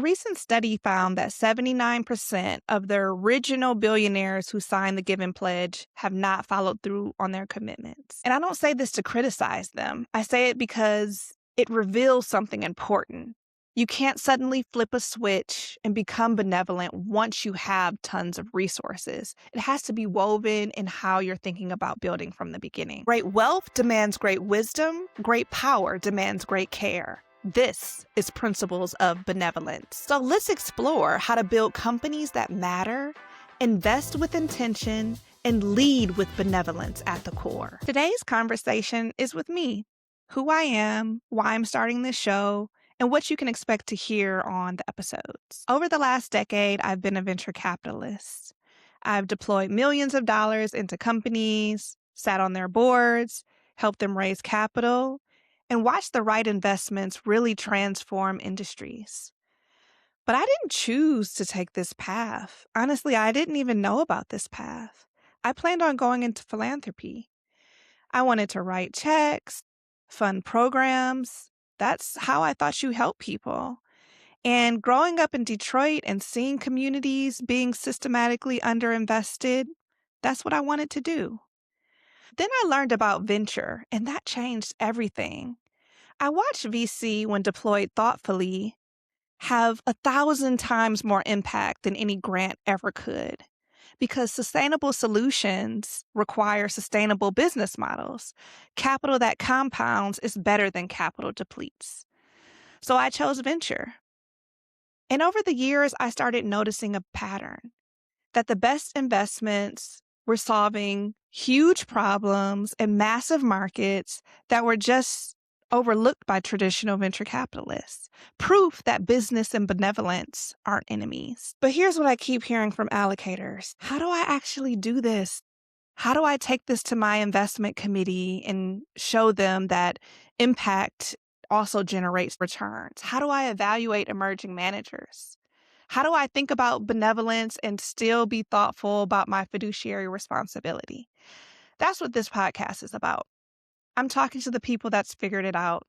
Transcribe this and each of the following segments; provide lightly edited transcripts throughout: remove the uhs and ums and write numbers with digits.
recent study found that 79% of the original billionaires who signed the Given Pledge have not followed through on their commitments. And I don't say this to criticize them. I say it because it reveals something important. You can't suddenly flip a switch and become benevolent once you have tons of resources. It has to be woven in how you're thinking about building from the beginning. Great wealth demands great wisdom. Great power demands great care. This is Principles of Benevolence. So let's explore how to build companies that matter, invest with intention, and lead with benevolence at the core. Today's conversation is with me, who I am, why I'm starting this show, and what you can expect to hear on the episodes. Over the last decade, I've been a venture capitalist. I've deployed millions of dollars into companies, sat on their boards, helped them raise capital, and watched the right investments really transform industries. But I didn't choose to take this path. Honestly, I didn't even know about this path. I planned on going into philanthropy. I wanted to write checks, fund programs. That's how I thought you help people. And growing up in Detroit and seeing communities being systematically underinvested, that's what I wanted to do. Then I learned about venture, and that changed everything. I watched VC, when deployed thoughtfully, have 1,000 times more impact than any grant ever could. Because sustainable solutions require sustainable business models. Capital that compounds is better than capital depletes. So I chose venture. And over the years, I started noticing a pattern that the best investments were solving huge problems in massive markets that were just overlooked by traditional venture capitalists. Proof that business and benevolence aren't enemies. But here's what I keep hearing from allocators. How do I actually do this? How do I take this to my investment committee and show them that impact also generates returns? How do I evaluate emerging managers? How do I think about benevolence and still be thoughtful about my fiduciary responsibility? That's what this podcast is about. I'm talking to the people that's figured it out,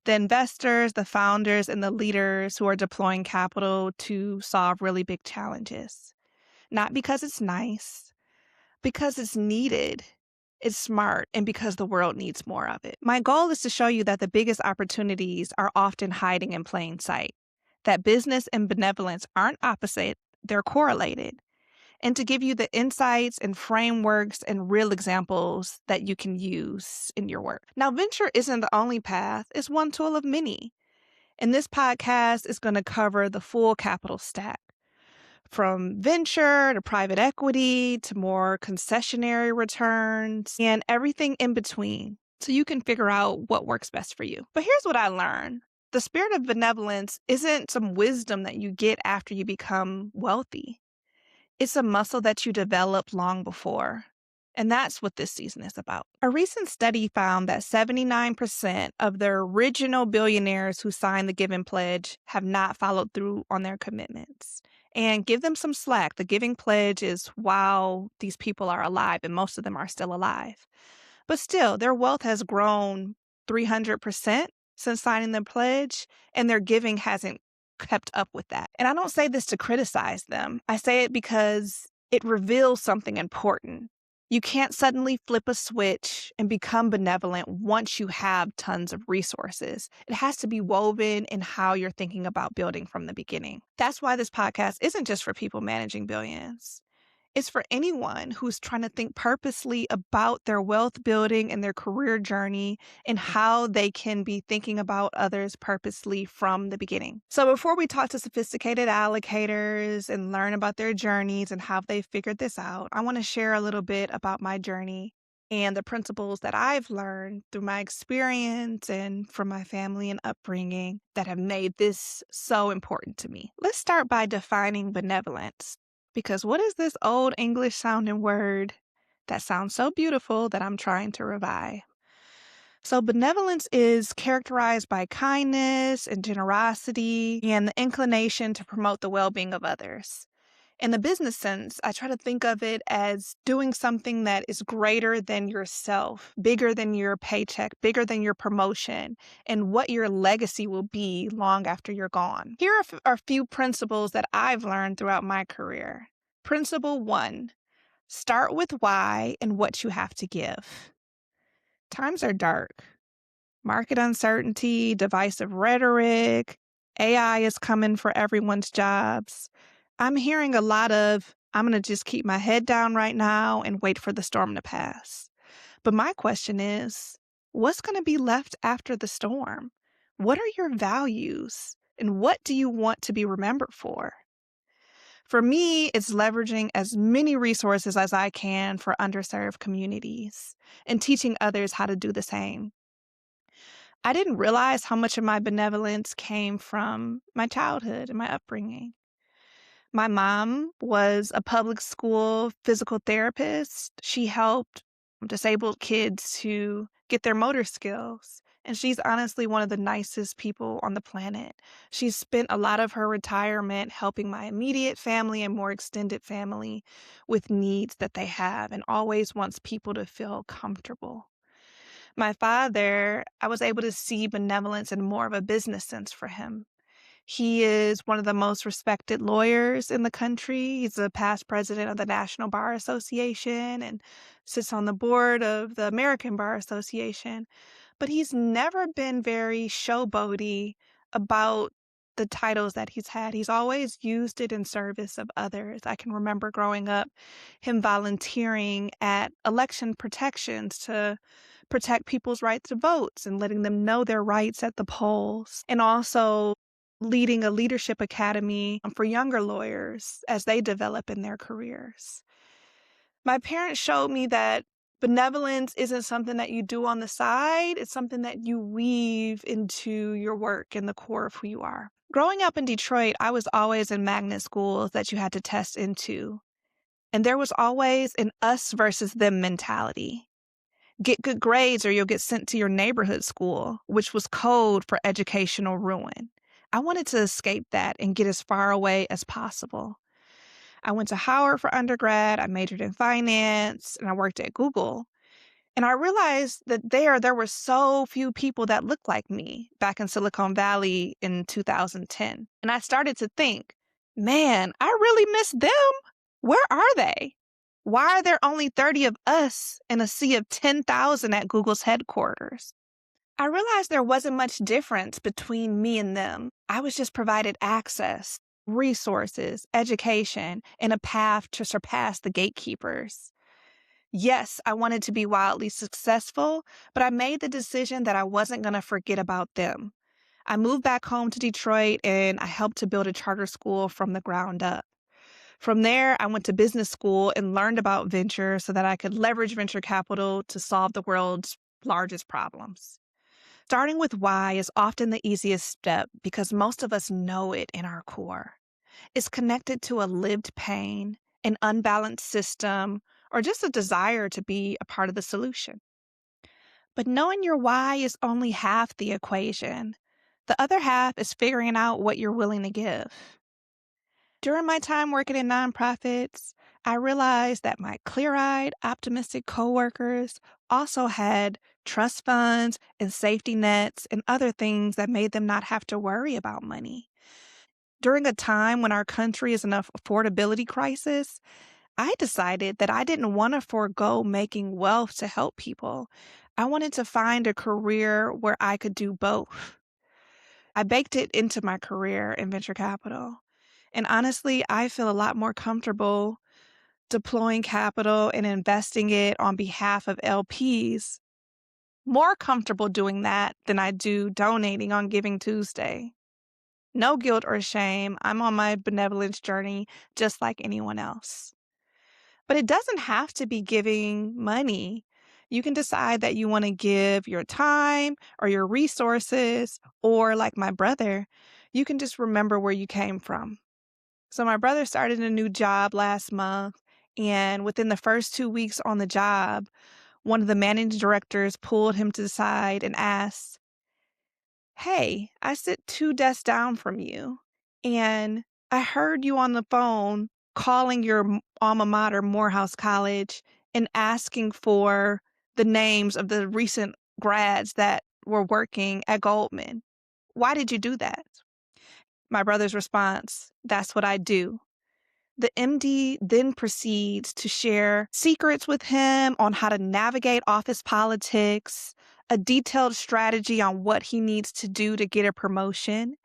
the investors, the founders, and the leaders who are deploying capital to solve really big challenges. Not because it's nice, because it's needed, it's smart, and because the world needs more of it. My goal is to show you that the biggest opportunities are often hiding in plain sight, that business and benevolence aren't opposite, they're correlated, and to give you the insights and frameworks and real examples that you can use in your work. Now, venture isn't the only path, it's one tool of many. And this podcast is going to cover the full capital stack, from venture to private equity to more concessionary returns and everything in between, so you can figure out what works best for you. But here's what I learned. The spirit of benevolence isn't some wisdom that you get after you become wealthy. It's a muscle that you develop long before. And that's what this season is about. A recent study found that 79% of the original billionaires who signed the Given Pledge have not followed through on their commitments. And give them some slack. The Giving Pledge is while these people are alive, and most of them are still alive. But still, their wealth has grown 300% since signing the pledge, and their giving hasn't kept up with that. And I don't say this to criticize them. I say it because it reveals something important. You can't suddenly flip a switch and become benevolent once you have tons of resources. It has to be woven in how you're thinking about building from the beginning. That's why this podcast isn't just for people managing billions. It's for anyone who's trying to think purposely about their wealth building and their career journey and how they can be thinking about others purposely from the beginning. So before we talk to sophisticated allocators and learn about their journeys and how they figured this out, I want to share a little bit about my journey and the principles that I've learned through my experience and from my family and upbringing that have made this so important to me. Let's start by defining benevolence. Because what is this old English sounding word that sounds so beautiful that I'm trying to revive? So benevolence is characterized by kindness and generosity and the inclination to promote the well-being of others. In the business sense, I try to think of it as doing something that is greater than yourself, bigger than your paycheck, bigger than your promotion, and what your legacy will be long after you're gone. Here are a few principles that I've learned throughout my career. Principle 1, start with why and what you have to give. Times are dark. Market uncertainty, divisive rhetoric, AI is coming for everyone's jobs. I'm hearing a lot of, I'm going to just keep my head down right now and wait for the storm to pass. But my question is, what's going to be left after the storm? What are your values? And what do you want to be remembered for? For me, it's leveraging as many resources as I can for underserved communities and teaching others how to do the same. I didn't realize how much of my benevolence came from my childhood and my upbringing. My mom was a public school physical therapist. She helped disabled kids to get their motor skills. And she's honestly one of the nicest people on the planet. She's spent a lot of her retirement helping my immediate family and more extended family with needs that they have and always wants people to feel comfortable. My father, I was able to see benevolence in more of a business sense for him. He is one of the most respected lawyers in the country. He's a past president of the National Bar Association and sits on the board of the American Bar Association. But he's never been very showboaty about the titles that he's had. He's always used it in service of others. I can remember growing up, him volunteering at election protections to protect people's right to vote and letting them know their rights at the polls, and also leading a leadership academy for younger lawyers as they develop in their careers. My parents showed me that benevolence isn't something that you do on the side. It's something that you weave into your work and the core of who you are. Growing up in Detroit, I was always in magnet schools that you had to test into. And there was always an us versus them mentality. Get good grades or you'll get sent to your neighborhood school, which was code for educational ruin. I wanted to escape that and get as far away as possible. I went to Howard for undergrad, I majored in finance, and I worked at Google. And I realized that there were so few people that looked like me back in Silicon Valley in 2010. And I started to think, man, I really miss them. Where are they? Why are there only 30 of us in a sea of 10,000 at Google's headquarters? I realized there wasn't much difference between me and them. I was just provided access, resources, education, and a path to surpass the gatekeepers. Yes, I wanted to be wildly successful, but I made the decision that I wasn't going to forget about them. I moved back home to Detroit and I helped to build a charter school from the ground up. From there, I went to business school and learned about venture so that I could leverage venture capital to solve the world's largest problems. Starting with why is often the easiest step because most of us know it in our core. It's connected to a lived pain, an unbalanced system, or just a desire to be a part of the solution. But knowing your why is only half the equation. The other half is figuring out what you're willing to give. During my time working in nonprofits, I realized that my clear-eyed, optimistic coworkers also had trust funds and safety nets and other things that made them not have to worry about money. During a time when our country is in an affordability crisis, I decided that I didn't want to forego making wealth to help people. I wanted to find a career where I could do both. I baked it into my career in venture capital. And honestly, I feel a lot more comfortable deploying capital and investing it on behalf of LPs, more comfortable doing that than I do donating on Giving Tuesday. No guilt or shame. I'm on my benevolence journey just like anyone else. But it doesn't have to be giving money. You can decide that you want to give your time or your resources, or like my brother, you can just remember where you came from. So my brother started a new job last month, and within the first 2 weeks on the job, one of the managing directors pulled him to the side and asked, "Hey, I sit 2 desks down from you, and I heard you on the phone calling your alma mater, Morehouse College, and asking for the names of the recent grads that were working at Goldman. Why did you do that? My brother's response, that's what I do. The MD then proceeds to share secrets with him on how to navigate office politics, a detailed strategy on what he needs to do to get a promotion,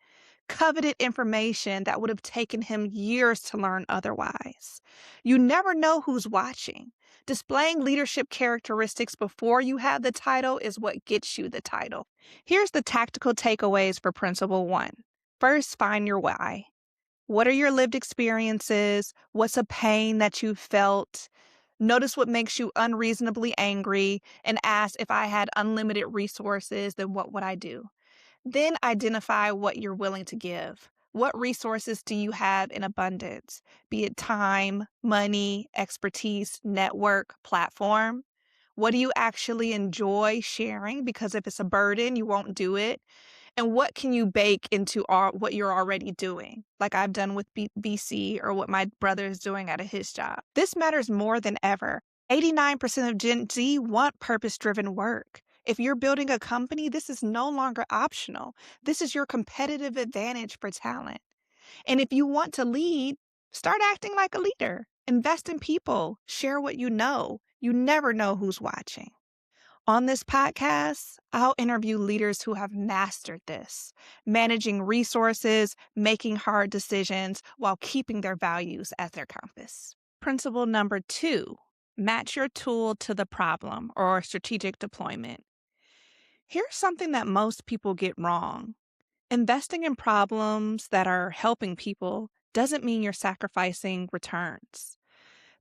coveted information that would have taken him years to learn otherwise. You never know who's watching. Displaying leadership characteristics before you have the title is what gets you the title. Here's the tactical takeaways for Principle 1. First, find your why. What are your lived experiences? What's a pain that you felt? Notice what makes you unreasonably angry and ask, if I had unlimited resources, then what would I do? Then identify what you're willing to give. What resources do you have in abundance? Be it time, money, expertise, network, platform. What do you actually enjoy sharing? Because if it's a burden, you won't do it. And what can you bake into what you're already doing, like I've done with BC or what my brother is doing at his job? This matters more than ever. 89% of Gen Z want purpose-driven work. If you're building a company, this is no longer optional. This is your competitive advantage for talent. And if you want to lead, start acting like a leader. Invest in people. Share what you know. You never know who's watching. On this podcast, I'll interview leaders who have mastered this, managing resources, making hard decisions while keeping their values as their compass. Principle number 2, match your tool to the problem or strategic deployment. Here's something that most people get wrong. Investing in problems that are helping people doesn't mean you're sacrificing returns.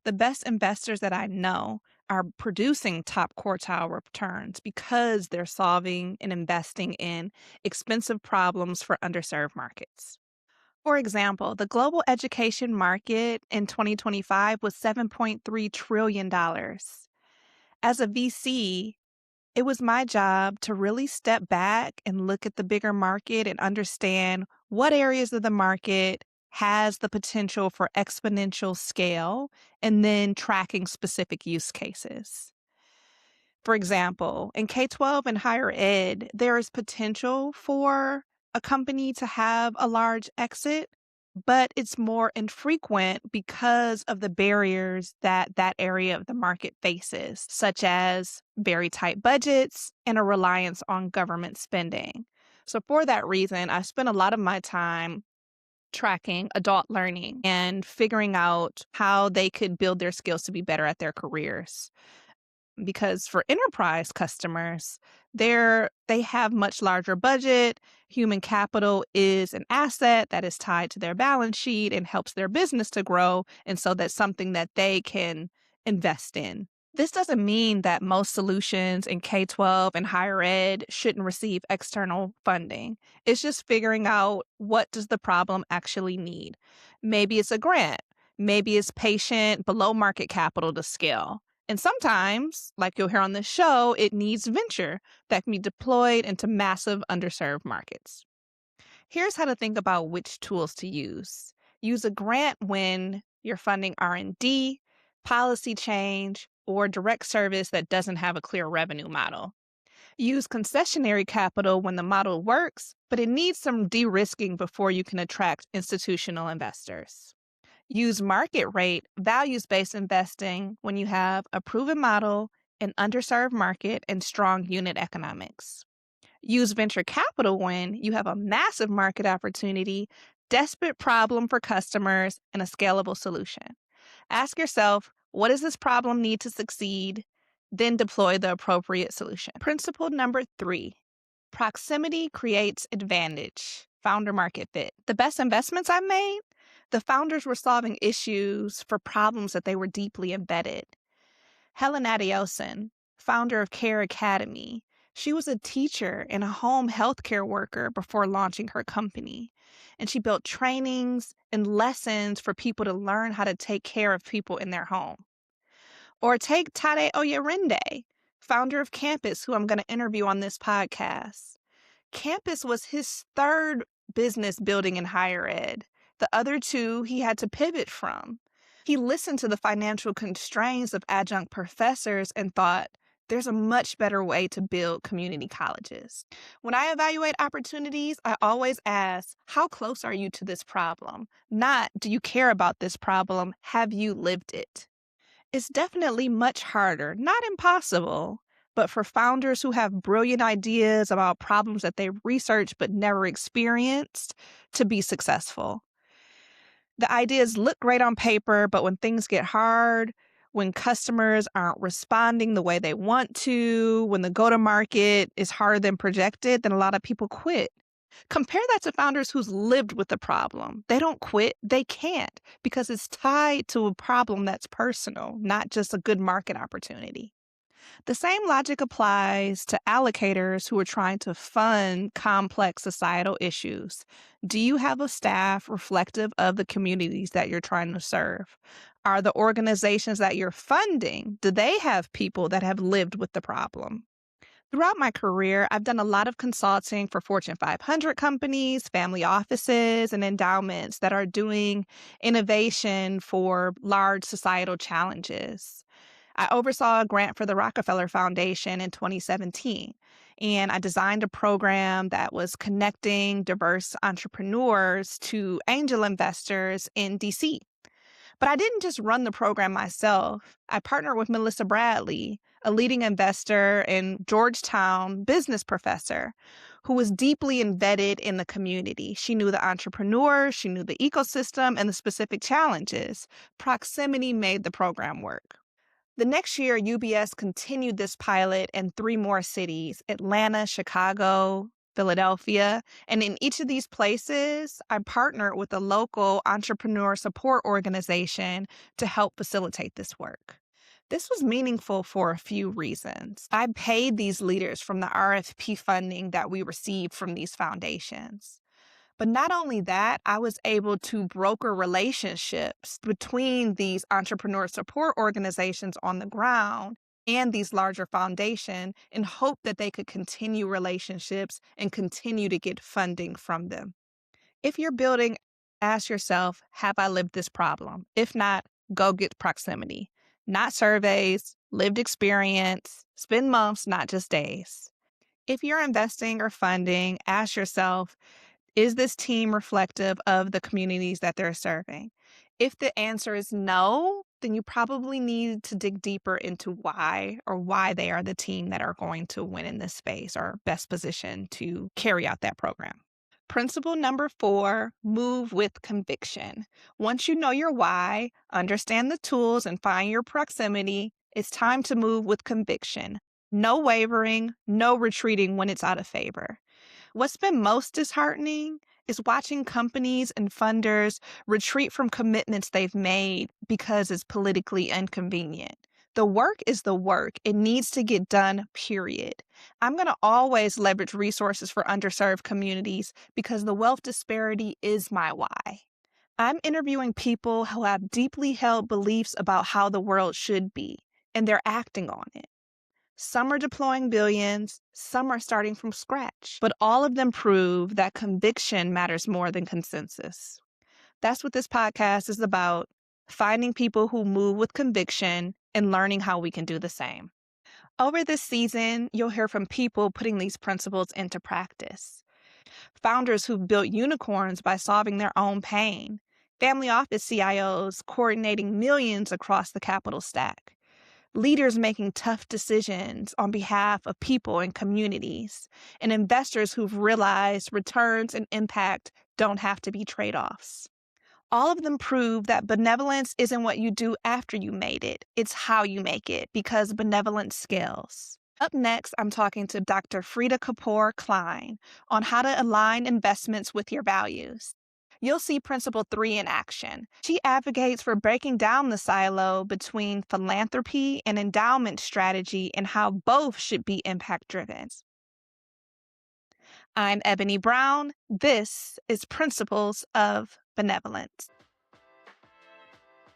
The best investors that I know are producing top quartile returns because they're solving and investing in expensive problems for underserved markets. For example, the global education market in 2025 was $7.3 trillion. As a VC, it was my job to really step back and look at the bigger market and understand what areas of the market has the potential for exponential scale, and then tracking specific use cases. For example, in K-12 and higher ed, there is potential for a company to have a large exit, but it's more infrequent because of the barriers that that area of the market faces, such as very tight budgets and a reliance on government spending. So for that reason, I spent a lot of my time tracking adult learning and figuring out how they could build their skills to be better at their careers. Because for enterprise customers, they have much larger budget. Human capital is an asset that is tied to their balance sheet and helps their business to grow. And so that's something that they can invest in. This doesn't mean that most solutions in K-12 and higher ed shouldn't receive external funding. It's just figuring out, what does the problem actually need? Maybe it's a grant. Maybe it's patient below market capital to scale. And sometimes, like you'll hear on this show, it needs venture that can be deployed into massive underserved markets. Here's how to think about which tools to use. Use a grant when you're funding R&D, policy change, or direct service that doesn't have a clear revenue model. Use concessionary capital when the model works, but it needs some de-risking before you can attract institutional investors. Use market rate, values-based investing when you have a proven model, an underserved market, and strong unit economics. Use venture capital when you have a massive market opportunity, desperate problem for customers, and a scalable solution. Ask yourself, what does this problem need to succeed? Then deploy the appropriate solution. Principle number 3, proximity creates advantage. Founder market fit. The best investments I've made, the founders were solving issues for problems that they were deeply embedded. Helen Adioson, founder of Care Academy, she was a teacher and a home healthcare worker before launching her company. And she built trainings and lessons for people to learn how to take care of people in their home. Or take Tade Oyerinde, founder of Campus, who I'm going to interview on this podcast. Campus was his third business building in higher ed. The other two he had to pivot from. He listened to the financial constraints of adjunct professors and thought, there's a much better way to build community colleges. When I evaluate opportunities, I always ask, how close are you to this problem? Not, do you care about this problem? Have you lived it? It's definitely much harder, not impossible, but for founders who have brilliant ideas about problems that they've researched but never experienced to be successful. The ideas look great on paper, but when things get hard, when customers aren't responding the way they want to, when the go-to-market is harder than projected, then a lot of people quit. Compare that to founders who's lived with the problem. They don't quit. They can't because it's tied to a problem that's personal, not just a good market opportunity. The same logic applies to allocators who are trying to fund complex societal issues. Do you have a staff reflective of the communities that you're trying to serve? Are the organizations that you're funding, do they have people that have lived with the problem? Throughout my career, I've done a lot of consulting for Fortune 500 companies, family offices, and endowments that are doing innovation for large societal challenges. I oversaw a grant for the Rockefeller Foundation in 2017, and I designed a program that was connecting diverse entrepreneurs to angel investors in DC. But I didn't just run the program myself. I partnered with Melissa Bradley, a leading investor and Georgetown business professor who was deeply embedded in the community. She knew the entrepreneurs, she knew the ecosystem, and the specific challenges. Proximity made the program work. The next year, UBS continued this pilot in 3 more cities, Atlanta, Chicago, Philadelphia. And in each of these places, I partnered with a local entrepreneur support organization to help facilitate this work. This was meaningful for a few reasons. I paid these leaders from the RFP funding that we received from these foundations. But not only that, I was able to broker relationships between these entrepreneur support organizations on the ground and these larger foundations in hope that they could continue relationships and continue to get funding from them. If you're building, ask yourself, have I lived this problem? If not, go get proximity. Not surveys, lived experience, spend months, not just days. If you're investing or funding, ask yourself, is this team reflective of the communities that they're serving? If the answer is no, then you probably need to dig deeper into why they are the team that are going to win in this space or best positioned to carry out that program. Principle number 4, move with conviction. Once you know your why, understand the tools, and find your proximity, it's time to move with conviction. No wavering, no retreating when it's out of favor. What's been most disheartening is watching companies and funders retreat from commitments they've made because it's politically inconvenient. The work is the work. It needs to get done, period. I'm going to always leverage resources for underserved communities because the wealth disparity is my why. I'm interviewing people who have deeply held beliefs about how the world should be, and they're acting on it. Some are deploying billions, some are starting from scratch, but all of them prove that conviction matters more than consensus. That's what this podcast is about, finding people who move with conviction and learning how we can do the same. Over this season, you'll hear from people putting these principles into practice. Founders who've built unicorns by solving their own pain. Family office CIOs coordinating millions across the capital stack. Leaders making tough decisions on behalf of people and communities, and investors who've realized returns and impact don't have to be trade-offs. All of them prove that benevolence isn't what you do after you made it, it's how you make it, because benevolence scales. Up next, I'm talking to Dr. Frida Kapoor Klein on how to align investments with your values. You'll see Principle 3 in action. She advocates for breaking down the silo between philanthropy and endowment strategy and how both should be impact-driven. I'm Ebony Brown. This is Principles of Benevolence.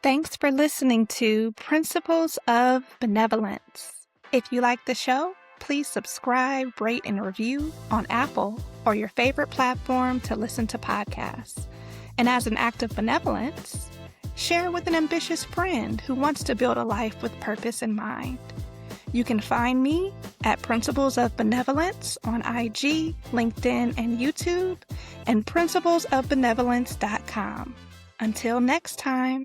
Thanks for listening to Principles of Benevolence. If you like the show, please subscribe, rate, and review on Apple or your favorite platform to listen to podcasts. And as an act of benevolence, Share with an ambitious friend who wants to build a life with purpose in mind. You can find me at Principles of Benevolence on IG, LinkedIn, and YouTube, and principlesofbenevolence.com. Until next time.